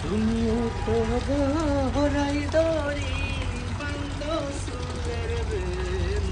তুমিও তো দোহরাই দড়ি বান্ধ সুরের বেল।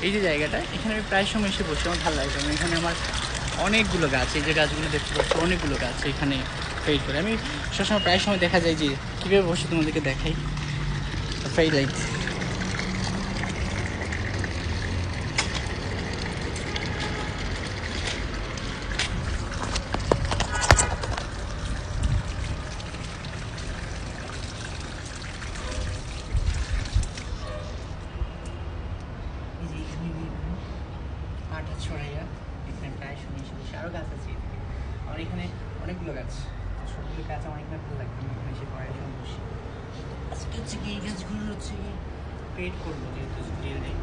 এই যে জায়গাটা, এখানে আমি প্রায় সময় এসে বসে, আমার ভালো লাগে। কারণ এখানে আমার অনেকগুলো গাছ, এই যে গাছগুলো দেখতে পাচ্ছি, অনেকগুলো গাছ এখানে ফেড করে। আমি সবসময় প্রায় সময় দেখা যায় যে কীভাবে বসে তোমাদেরকে দেখাই, ফেড লাইট। আটা ছড়াইয়া এখানে প্রায় সময় এসে বসে। আরও গাছ আছে এদিকে, আমার এখানে অনেকগুলো গাছ, সবগুলো গাছ আমার এখানে ভালো লাগে। আমি এখানে এসে পড়ার সময় বসি। আজকে হচ্ছে কি এই গাছগুলো হচ্ছে কি পেড করবো, যেহেতু রিয়েল নেই।